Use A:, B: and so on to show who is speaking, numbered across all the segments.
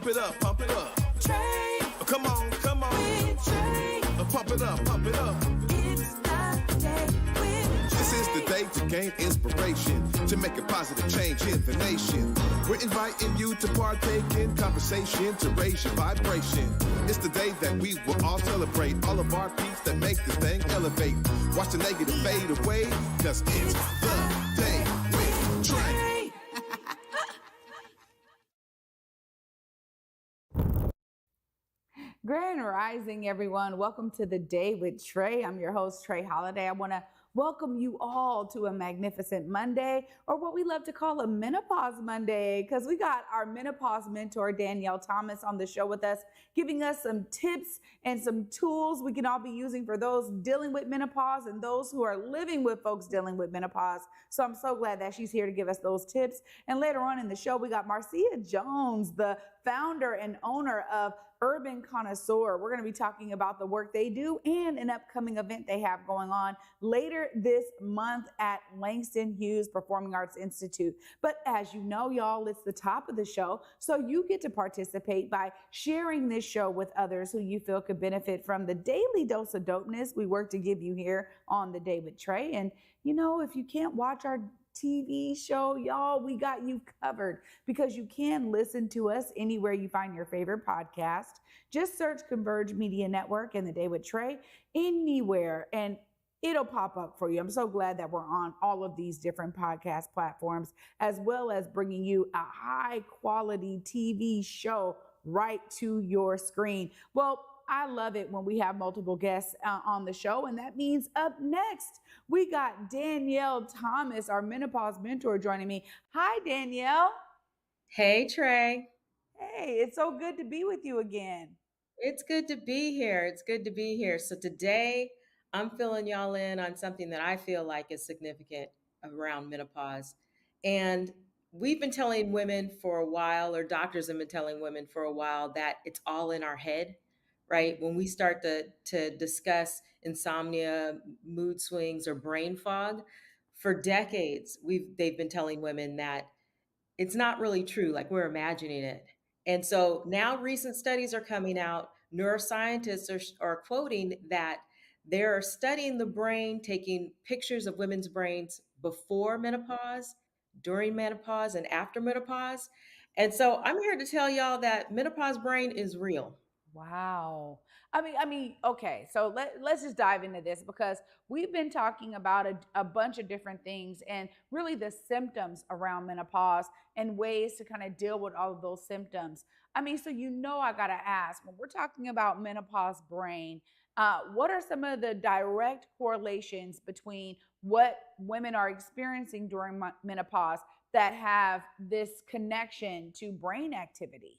A: Pump it up, pump it up. Trae. Come on, come on. With Trae. Pump it up, pump it up. It's the day with Trae. This is the day to gain inspiration, to make a positive change in the nation. We're inviting you to partake in conversation, to raise your vibration. It's the day that we will all celebrate all of our peeps that make this thing elevate. Watch the negative fade away, cause it's the day with Trae.
B: Grand Rising, everyone. Welcome to the Day with Trae. I'm your host, Trae Holiday. I want to welcome you all to a magnificent Monday, or what we love to call a Menopause Monday, because we got our menopause mentor, Danyale Thomas, on the show with us, giving us some tips and some tools we can all be using for those dealing with menopause and those who are living with folks dealing with menopause. So I'm so glad that she's here to give us those tips. And later on in the show, we got Marcia Jones, the founder and owner of Urban Connoisseurs. We're going to be talking about the work they do and an upcoming event they have going on later this month at Langston Hughes Performing Arts Institute. But as you know, y'all, it's the top of the show, so you get to participate by sharing this show with others who you feel could benefit from the daily dose of dopeness we work to give you here on The Day with Trae. And you know, if you can't watch our TV show, y'all, we got you covered, because you can listen to us anywhere you find your favorite podcast. Just search Converge Media Network and The Day with Trae anywhere, and it'll pop up for you. I'm so glad that we're on all of these different podcast platforms, as well as bringing you a high quality TV show right to your screen. Well, I love it when we have multiple guests on the show, and that means up next, we got Danyale Thomas, our menopause mentor, joining me. Hi, Danyale.
C: Hey, Trae.
B: Hey, it's so good to be with you again.
C: It's good to be here. It's good to be here. So today, I'm filling y'all in on something that I feel like is significant around menopause. And we've been telling women for a while, or doctors have been telling women for a while, that it's all in our head, right? When we start to discuss insomnia, mood swings, or brain fog, for decades, they've been telling women that it's not really true, like we're imagining it. And so now recent studies are coming out. Neuroscientists are quoting that they're studying the brain, taking pictures of women's brains before menopause, during menopause, and after menopause. And so I'm here to tell y'all that menopause brain is real.
B: Wow. Okay, so let's just dive into this, because we've been talking about a bunch of different things, and really the symptoms around menopause and ways to kind of deal with all of those symptoms. So I got to ask, when we're talking about menopause brain, what are some of the direct correlations between what women are experiencing during menopause that have this connection to brain activity?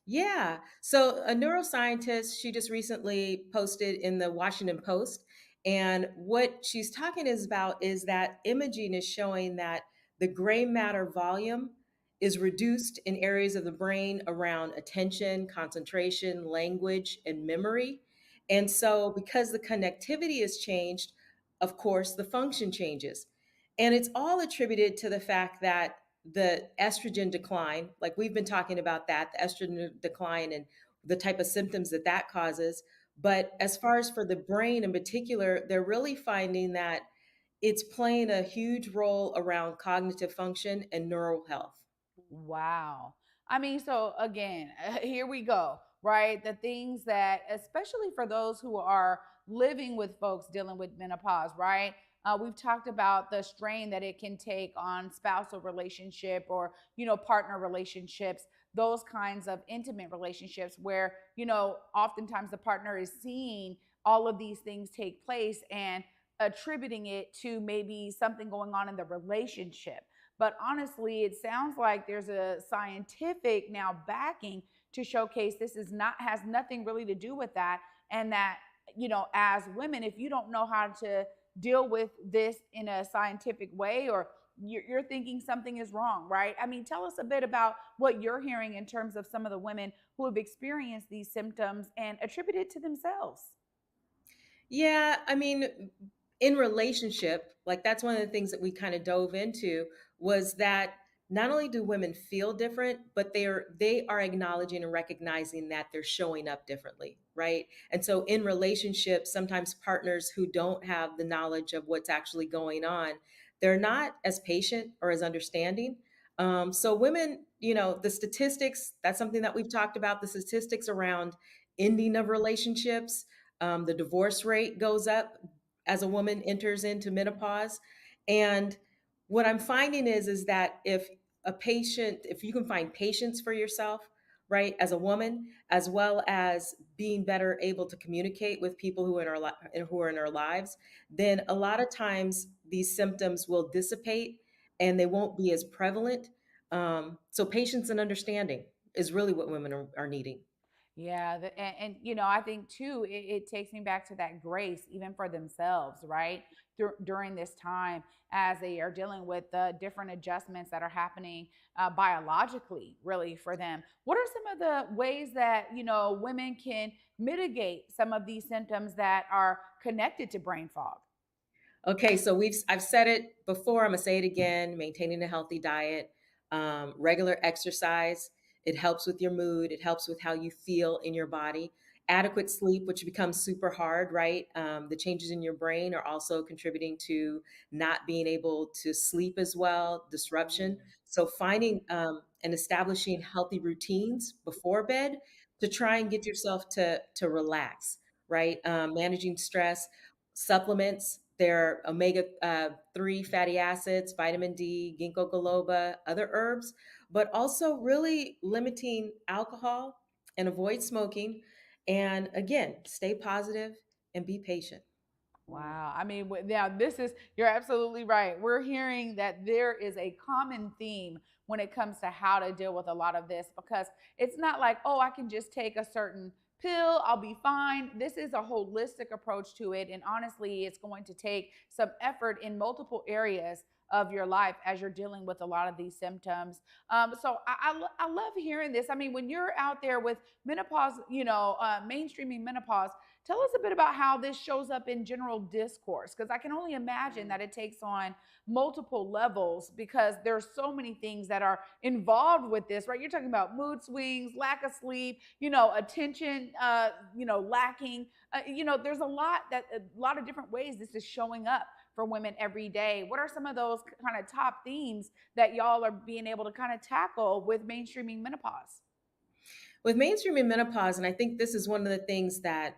C: Yeah. So a neuroscientist, she just recently posted in the Washington Post. And what she's talking is about is that imaging is showing that the gray matter volume is reduced in areas of the brain around attention, concentration, language, and memory. And so because the connectivity has changed, of course, the function changes. And it's all attributed to the fact that the estrogen decline, like we've been talking about that, the estrogen decline and the type of symptoms that that causes. But as far as for the brain in particular, they're really finding that it's playing a huge role around cognitive function and neural health.
B: Wow. So again, here we go, right? The things that, especially for those who are living with folks dealing with menopause, right? We've talked about the strain that it can take on spousal relationship, or, partner relationships, those kinds of intimate relationships where, oftentimes the partner is seeing all of these things take place and attributing it to maybe something going on in the relationship. But honestly, it sounds like there's a scientific now backing to showcase this has nothing really to do with that. And that, as women, if you don't know how to deal with this in a scientific way, or you're thinking something is wrong, right? Tell us a bit about what you're hearing in terms of some of the women who have experienced these symptoms and attribute it to themselves.
C: Yeah, in relationship, like that's one of the things that we kind of dove into, was that not only do women feel different, but they are acknowledging and recognizing that they're showing up differently, right? And so in relationships, sometimes partners who don't have the knowledge of what's actually going on, they're not as patient or as understanding. So women, the statistics, that's something that we've talked about, the statistics around ending of relationships, the divorce rate goes up as a woman enters into menopause. And what I'm finding is that if you can find patience for yourself, right, as a woman, as well as being better able to communicate with people who are in our lives, then a lot of times these symptoms will dissipate and they won't be as prevalent. So patience and understanding is really what women are needing.
B: Yeah, and I think too, it takes me back to that grace, even for themselves, right? During this time, as they are dealing with the different adjustments that are happening biologically, really for them. What are some of the ways that women can mitigate some of these symptoms that are connected to brain fog?
C: Okay, so I've said it before. I'm gonna say it again. Maintaining a healthy diet, regular exercise. It helps with your mood. It helps with how you feel in your body. Adequate sleep, which becomes super hard, right? The changes in your brain are also contributing to not being able to sleep as well. Disruption. So finding and establishing healthy routines before bed to try and get yourself to relax, right? Managing stress, supplements. There are omega 3 fatty acids, vitamin D, ginkgo biloba, other herbs, but also really limiting alcohol and avoid smoking. And again, stay positive and be patient.
B: Wow. I mean, now you're absolutely right. We're hearing that there is a common theme when it comes to how to deal with a lot of this because it's not like, oh, I can just take a certain pill, I'll be fine. This is a holistic approach to it. And honestly, it's going to take some effort in multiple areas of your life as you're dealing with a lot of these symptoms. So I love hearing this. I mean, when you're out there with menopause, mainstreaming menopause, tell us a bit about how this shows up in general discourse, because I can only imagine that it takes on multiple levels because there's so many things that are involved with this, right? You're talking about mood swings, lack of sleep, attention, lacking. There's a lot of different ways this is showing up for women every day. What are some of those kind of top themes that y'all are being able to kind of tackle with mainstreaming menopause?
C: With mainstreaming menopause, and I think this is one of the things that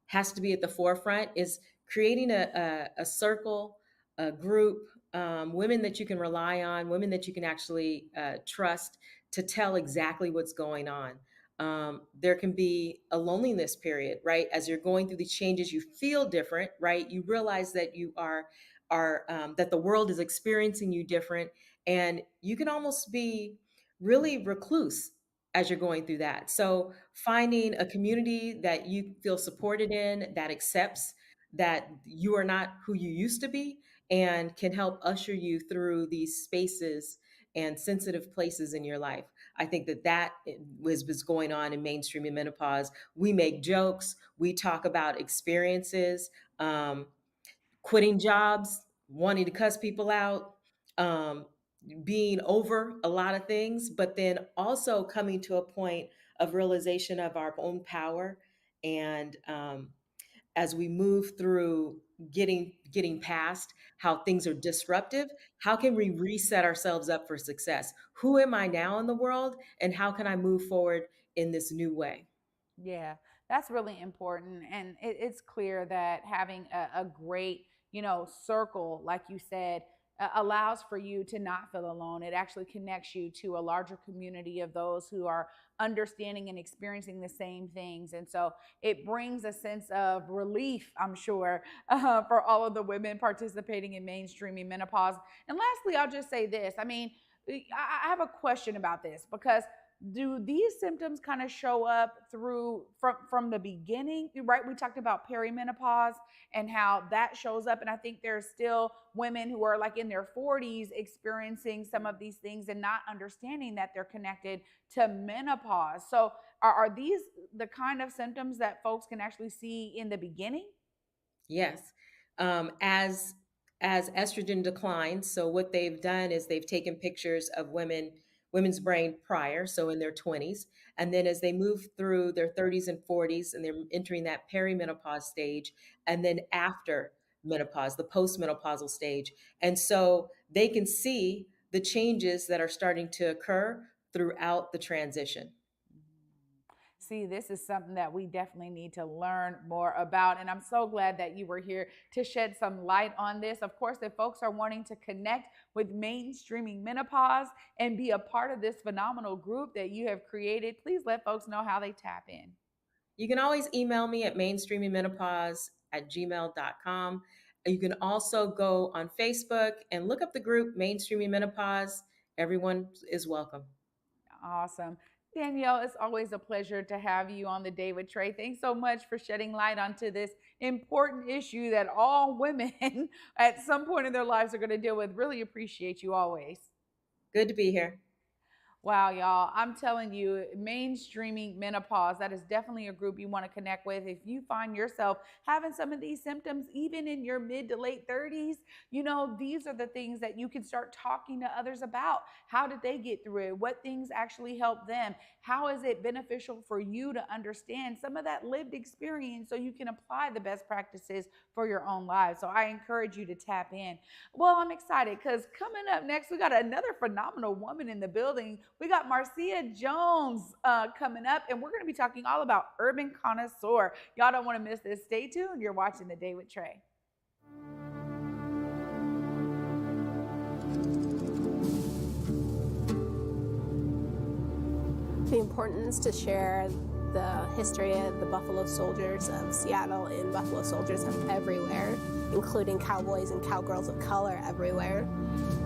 C: has to be at the forefront, is creating a circle, a group, women that you can rely on, women that you can actually trust to tell exactly what's going on. There can be a loneliness period, right? As you're going through these changes, you feel different, right? You realize that you are that the world is experiencing you different, and you can almost be really recluse as you're going through that. So finding a community that you feel supported in, that accepts that you are not who you used to be, and can help usher you through these spaces and sensitive places in your life. I think that was going on in mainstream and menopause. We make jokes, we talk about experiences, um, quitting jobs, wanting to cuss people out, um, being over a lot of things, but then also coming to a point of realization of our own power. And as we move through getting past how things are disruptive, how can we reset ourselves up for success? Who am I now in the world, and how can I move forward in this new way?
B: Yeah, that's really important. And it's clear that having a great, circle, like you said, allows for you to not feel alone. It actually connects you to a larger community of those who are understanding and experiencing the same things. And so it brings a sense of relief, I'm sure, for all of the women participating in mainstreaming menopause. And lastly, I'll just say this. I mean, I have a question about this because do these symptoms kind of show up through from the beginning, right? We talked about perimenopause and how that shows up, and I think there's still women who are like in their 40s experiencing some of these things and not understanding that they're connected to menopause. So are these the kind of symptoms that folks can actually see in the beginning?
C: Yes. As as estrogen declines. So what they've done is they've taken pictures of women's brain prior, so in their 20s, and then as they move through their 30s and 40s, and they're entering that perimenopause stage, and then after menopause, the postmenopausal stage. And so they can see the changes that are starting to occur throughout the transition.
B: See, this is something that we definitely need to learn more about. And I'm so glad that you were here to shed some light on this. Of course, if folks are wanting to connect with mainstreaming menopause and be a part of this phenomenal group that you have created, please let folks know how they tap in.
C: You can always email me at mainstreamingmenopause@gmail.com. You can also go on Facebook and look up the group Mainstreaming Menopause. Everyone is welcome.
B: Awesome. Danyale, it's always a pleasure to have you on the Day with Trae. Thanks so much for shedding light onto this important issue that all women at some point in their lives are going to deal with. Really appreciate you always.
C: Good to be here.
B: Wow, y'all. I'm telling you, mainstreaming menopause, that is definitely a group you want to connect with. If you find yourself having some of these symptoms, even in your mid to late 30s, these are the things that you can start talking to others about. How did they get through it? What things actually help them? How is it beneficial for you to understand some of that lived experience so you can apply the best practices for your own lives? So I encourage you to tap in. Well, I'm excited because coming up next, we got another phenomenal woman in the building. We got Marcia Jones coming up, and we're going to be talking all about Urban Connoisseur. Y'all don't want to miss this. Stay tuned. You're watching The Day with Trae.
D: The importance to share the history of the Buffalo Soldiers of Seattle and Buffalo Soldiers of everywhere, including cowboys and cowgirls of color everywhere,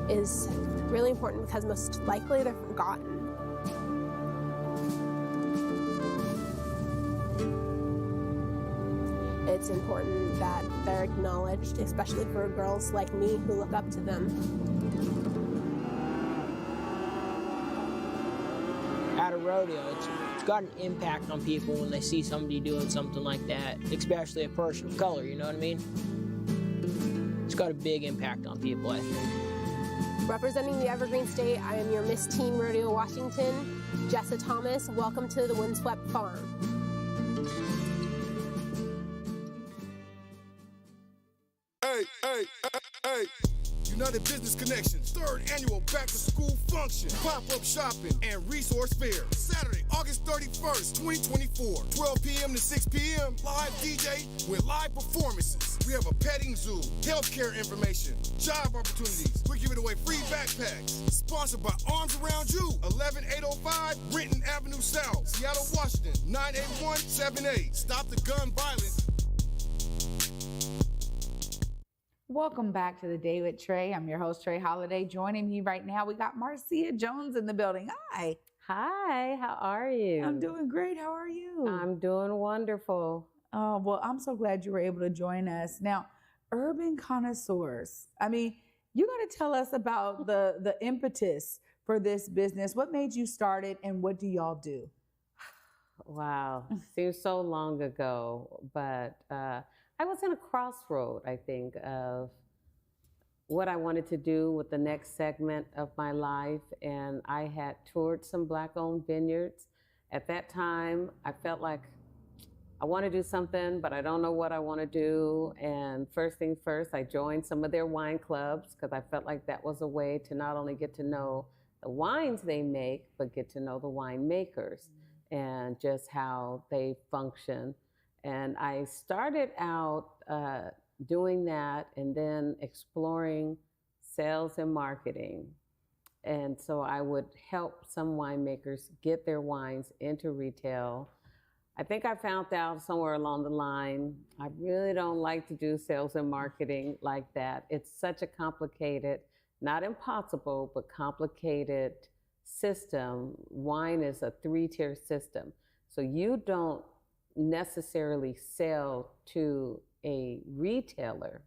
D: is really important because most likely they're forgotten. It's important that they're acknowledged, especially for girls like me who look up to them.
E: At a rodeo, it's got an impact on people when they see somebody doing something like that, especially a person of color, you know what I mean? It's got a big impact on people, I think.
D: Representing the Evergreen State, I am your Miss Teen Rodeo Washington, Marcia Thomas. Welcome to the Windswept Farm.
A: Hey, hey, hey, hey. United Business Connections, 3rd annual back-to-school function, pop-up shopping, and resource fair. Saturday, August 31st, 2024, 12 p.m. to 6 p.m. Live DJ with live performances. We have a petting zoo, healthcare information, job opportunities. We're giving away free backpacks. Sponsored by Arms Around You, 11805 Renton Avenue South, Seattle, Washington, 98178. Stop the gun violence.
B: Welcome back to The Day with Trae. I'm your host, Trae Holiday. Joining me right now, we got Marcia Jones in the building. Hi.
F: Hi, how are you?
B: I'm doing great. How are you?
F: I'm doing wonderful.
B: Oh, well, I'm so glad you were able to join us. Now, Urban Connoisseurs. I mean, you got to tell us about the impetus for this business. What made you start it, and what do y'all do?
F: Wow, seems so long ago, but I was in a crossroad, I think, of what I wanted to do with the next segment of my life, and I had toured some Black-owned vineyards. At that time, I felt like I want to do something, but I don't know what I want to do. And first things first, I joined some of their wine clubs because I felt like that was a way to not only get to know the wines they make, but get to know the winemakers and just how they function. And I started out doing that and then exploring sales and marketing. And so I would help some winemakers get their wines into retail. I think I found out somewhere along the line, I really don't like to do sales and marketing like that. It's such a complicated, not impossible, but complicated system. Wine is a 3-tier system. So you don't necessarily sell to a retailer,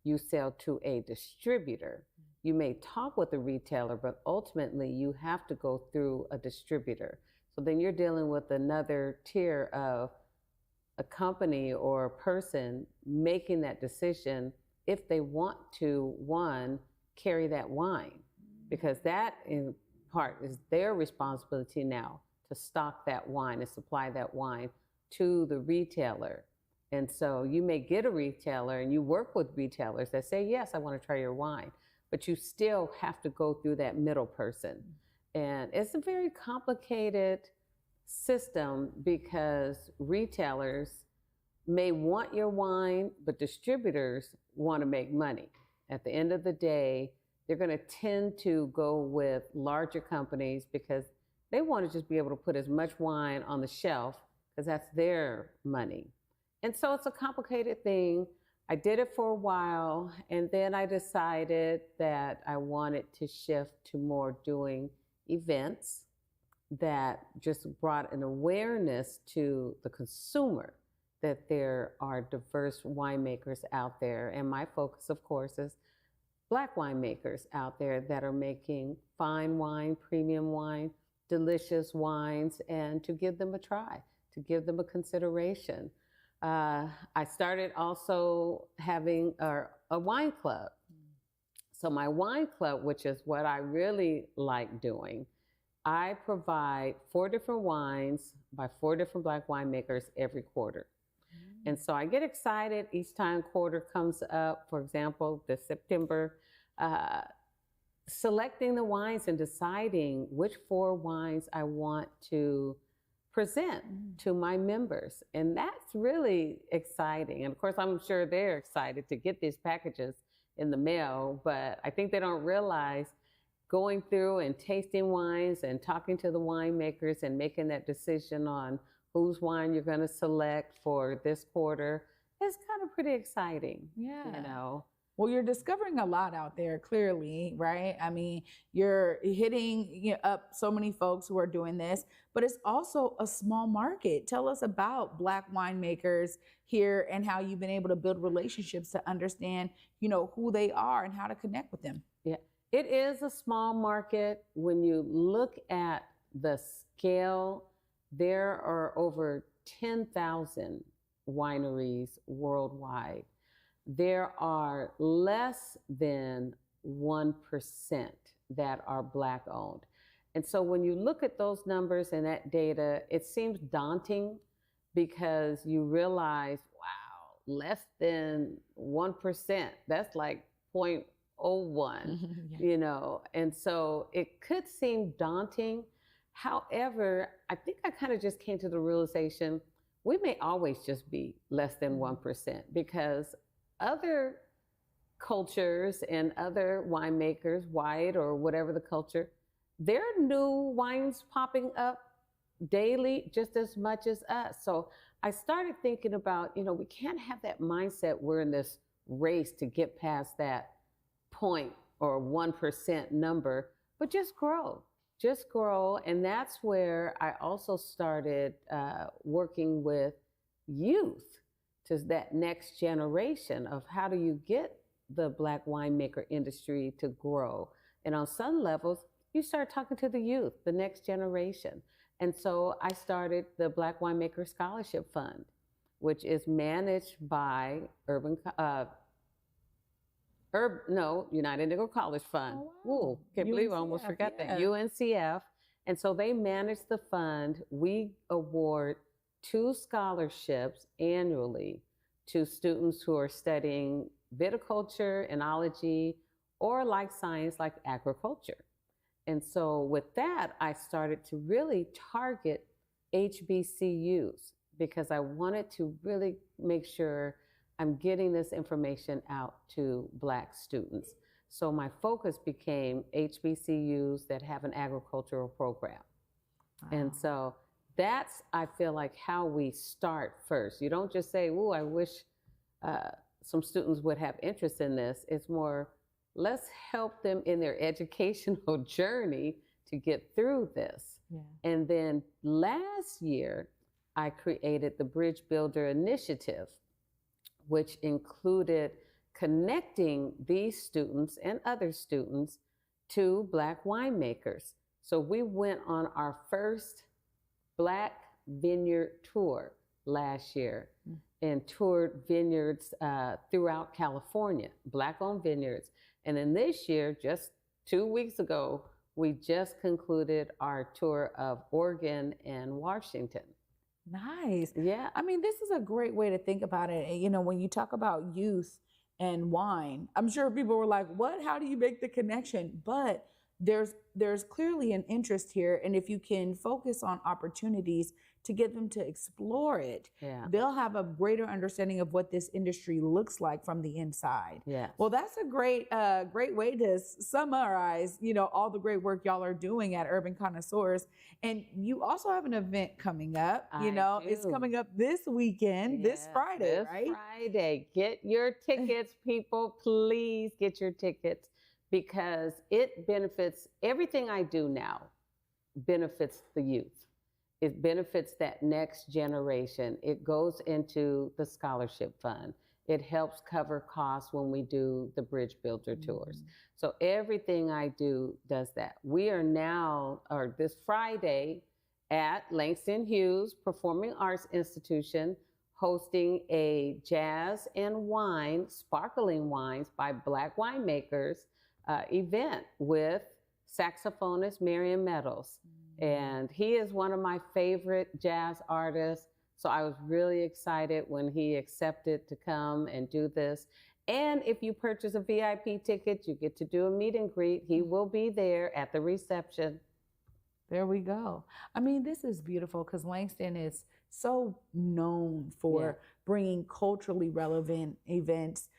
F: you sell to a distributor. You may talk with a retailer, but ultimately you have to go through a distributor. So then you're dealing with another tier of a company or a person making that decision. if they want to, one, carry that wine, because that in part is their responsibility now to stock that wine and supply that wine to the retailer. And so you may get a retailer, and you work with retailers that say, yes, I want to try your wine, but you still have to go through that middle person. And it's a very complicated system, because retailers may want your wine, but distributors want to make money. At the end of the day, they're going to tend to go with larger companies because they want to just be able to put as much wine on the shelf, because that's their money. And so it's a complicated thing. I did it for a while, and then I decided that I wanted to shift to more doing events that just brought an awareness to the consumer that there are diverse winemakers out there. And my focus, of course, is Black winemakers out there that are making fine wine, premium wine, delicious wines, and to give them a try, to give them a consideration. I started also having a wine club. So my wine club, which is what I really like doing, I provide 4 different wines by 4 different Black winemakers every quarter. And so I get excited each time quarter comes up. For example, this September, selecting the wines and deciding which 4 wines I want to present to my members. And that's really exciting. And of course, I'm sure they're excited to get these packages in the mail, but I think they don't realize going through and tasting wines and talking to the winemakers and making that decision on whose wine you're going to select for this quarter is kind of pretty exciting.
B: Yeah.
F: You know.
B: Well, you're discovering a lot out there, clearly, right? I mean, you're hitting up so many folks who are doing this, but it's also a small market. Tell us about Black winemakers here and how you've been able to build relationships to understand, who they are and how to connect with them.
F: Yeah, it is a small market. When you look at the scale, there are over 10,000 wineries worldwide. There are less than 1% that are Black owned. And so when you look at those numbers and that data, it seems daunting, because you realize, wow, less than 1%, that's like 0.01, And so it could seem daunting. However, I think I kind of just came to the realization we may always just be less than 1%, because other cultures and other winemakers, white or whatever the culture, there are new wines popping up daily just as much as us. So I started thinking about, we can't have that mindset we're in this race to get past that 1% number, but just grow. And that's where I also started working with youth, to that next generation of how do you get the Black winemaker industry to grow. And on some levels, you start talking to the youth, the next generation. And so I started the Black Winemaker Scholarship Fund, which is managed by United Negro College Fund.
B: Oh, wow.
F: Ooh, can't believe I
B: UNCF,
F: almost forgot
B: yeah.
F: that. UNCF. And so they manage the fund. We award 2 scholarships annually to students who are studying viticulture, enology, or like science like agriculture. And so with that, I started to really target HBCUs, because I wanted to really make sure I'm getting this information out to Black students. So my focus became HBCUs that have an agricultural program. Wow. And so that's, I feel like, how we start first. You don't just say, "Ooh, I wish some students would have interest in this." It's more, let's help them in their educational journey to get through this. Yeah. And then last year, I created the Bridge Builder Initiative, which included connecting these students and other students to Black winemakers. So we went on our first Black vineyard tour last year. and toured vineyards throughout California, Black-owned vineyards. And then this year, just 2 weeks ago, we just concluded our tour of Oregon and Washington.
B: Nice.
F: Yeah.
B: I mean, this is a great way to think about it. You know, when you talk about youth and wine, I'm sure people were like, what? How do you make the connection? But there's clearly an interest here. And if you can focus on opportunities to get them to explore it, they'll have a greater understanding of what this industry looks like from the inside.
F: Yeah.
B: Well, that's a great way to summarize, you know, all the great work y'all are doing at Urban Connoisseurs. And you also have an event coming up, it's coming up this weekend, this Friday, right?
F: This Friday. Get your tickets, people. Please get your tickets, because it benefits, everything I do now benefits the youth. It benefits that next generation. It goes into the scholarship fund. It helps cover costs when we do the Bridge Builder tours. So everything I do does that. We are now, or this Friday, at Langston Hughes Performing Arts Institution, hosting a jazz and wine, sparkling wines by Black winemakers event with saxophonist Marion Meadows. And he is one of my favorite jazz artists. So I was really excited when he accepted to come and do this. And if you purchase a VIP ticket, you get to do a meet and greet. He will be there at the reception.
B: There we go. I mean, this is beautiful because Langston is so known for bringing culturally relevant events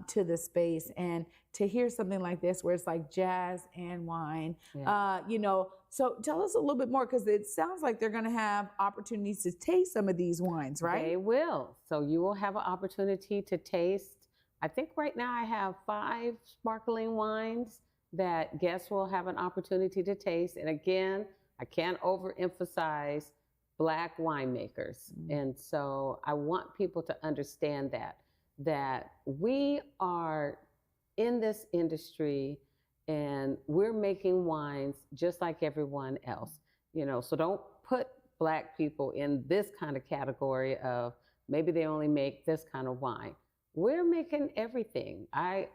B: to the space, and to hear something like this where it's like jazz and wine, so tell us a little bit more, because it sounds like they're going to have opportunities to taste some of these wines, right?
F: They will. So you will have an opportunity to taste. I think right now I have 5 sparkling wines that guests will have an opportunity to taste. And again, I can't overemphasize Black winemakers. And so I want people to understand that we are in this industry and we're making wines just like everyone else, so don't put Black people in this kind of category of maybe they only make this kind of wine. We're making everything. I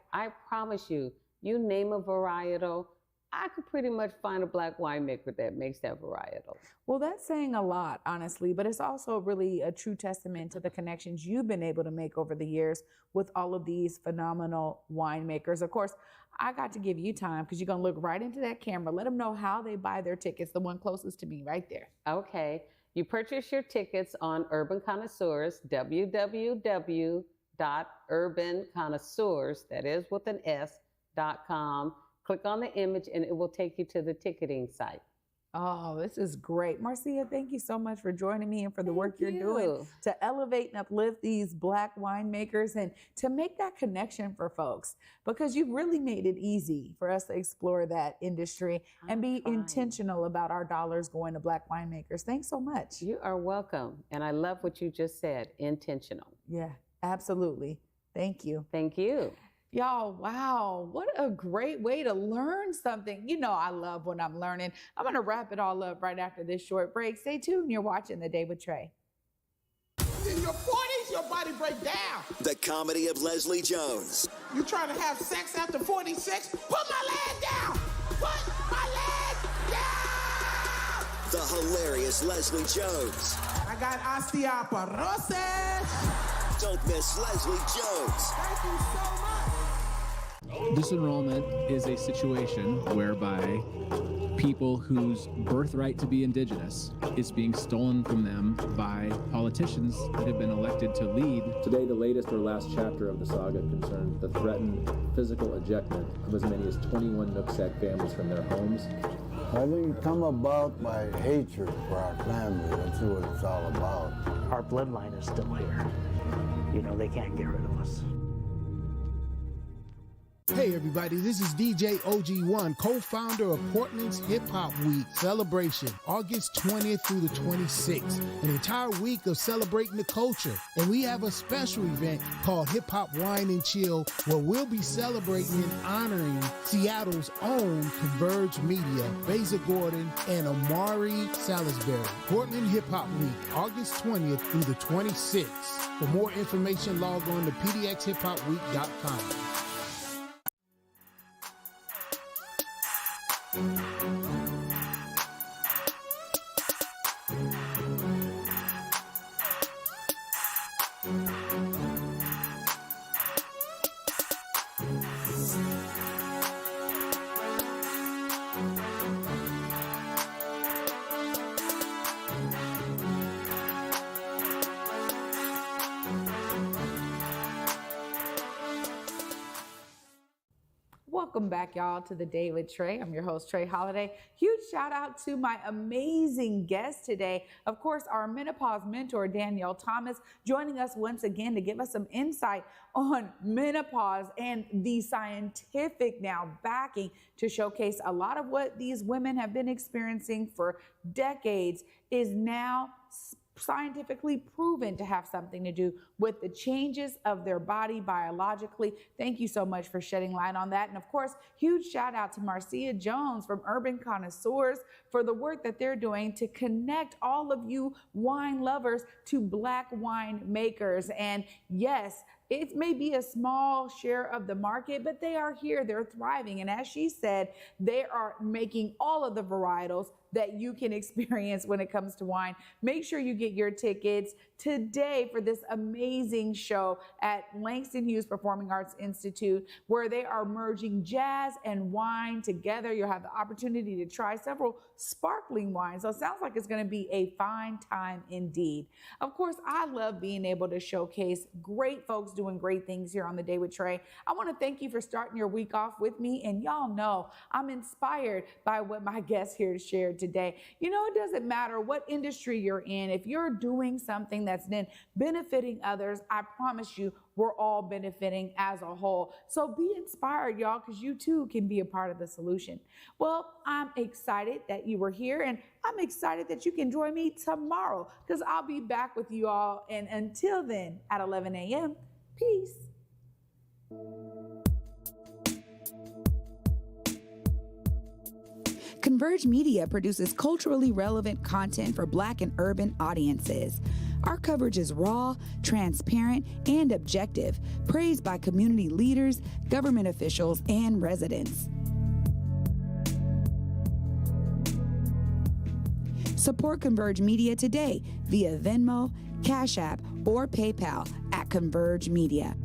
F: promise you, you name a varietal, I could pretty much find a Black winemaker that makes that varietal.
B: Well, that's saying a lot, honestly, but it's also really a true testament to the connections you've been able to make over the years with all of these phenomenal winemakers. Of course, I got to give you time because you're going to look right into that camera. Let them know how they buy their tickets, the one closest to me right there.
F: Okay. You purchase your tickets on Urban Connoisseurs, www.urbanconnoisseurs, that is with an S.com. Click on the image and it will take you to the ticketing site.
B: Oh, this is great. Marcia, thank you so much for joining me and for the work you're doing to elevate and uplift these Black winemakers and to make that connection for folks, because you've really made it easy for us to explore that industry and be intentional about our dollars going to Black winemakers. Thanks so much.
F: You are welcome. And I love what you just said, intentional.
B: Yeah, absolutely. Thank you.
F: Thank you.
B: Y'all, wow, what a great way to learn something. I love when I'm learning. I'm going to wrap it all up right after this short break. Stay tuned. You're watching The Day with Trae.
A: In your 40s, your body break down.
G: The comedy of Leslie Jones.
A: You trying to have sex after 46? Put my leg down! Put my leg down!
G: The hilarious Leslie Jones.
A: I got osteoporosis.
G: Don't miss Leslie Jones.
A: Thank you so much.
H: Disenrollment is a situation whereby people whose birthright to be indigenous is being stolen from them by politicians that have been elected to lead.
I: Today, the latest or last chapter of the saga concerns the threatened physical ejectment of as many as 21 Nooksack families from their homes.
J: I think it come about by hatred for our family. That's what it's all about.
K: Our bloodline is still here. They can't get rid of us.
L: Hey,
K: Hey everybody, this is DJ OG1, co-founder of Portland's Hip Hop Week celebration, August 20th through the 26th, an entire week of celebrating the culture. And we have a special event called Hip Hop Wine and Chill, where we'll be celebrating and honoring Seattle's own Converge Media, Beza Gordon, and Amari Salisbury. Portland Hip Hop Week, August 20th through the 26th. For more information, log on to pdxhiphopweek.com.
B: Welcome back, y'all, to The Day with Trae. I'm your host, Trae Holiday. Huge shout out to my amazing guest today. Of course, our menopause mentor, Danyale Thomas, joining us once again to give us some insight on menopause and the scientific now backing to showcase a lot of what these women have been experiencing for decades is now scientifically proven to have something to do with the changes of their body biologically. Thank you so much for shedding light on that. And of course, huge shout out to Marcia Jones from Urban Connoisseurs for the work that they're doing to connect all of you wine lovers to Black wine makers. And yes, it may be a small share of the market, but they are here, they're thriving. And as she said, they are making all of the varietals that you can experience when it comes to wine. Make sure you get your tickets today for this amazing show at Langston Hughes Performing Arts Institute, where they are merging jazz and wine together. You'll have the opportunity to try several sparkling wines. So it sounds like it's going to be a fine time indeed. Of course, I love being able to showcase great folks doing great things here on The Day with Trae. I want to thank you for starting your week off with me. And y'all know I'm inspired by what my guests here shared today. You know, it doesn't matter what industry you're in. If you're doing something that's then benefiting others, I promise you, we're all benefiting as a whole. So be inspired, y'all, because you too can be a part of the solution. Well, I'm excited that you were here, and I'm excited that you can join me tomorrow, because I'll be back with you all. And until then, at 11 a.m., peace. Converge Media produces culturally relevant content for Black and urban audiences. Our coverage is raw, transparent, and objective, praised by community leaders, government officials, and residents. Support Converge Media today via Venmo, Cash App, or PayPal at Converge Media.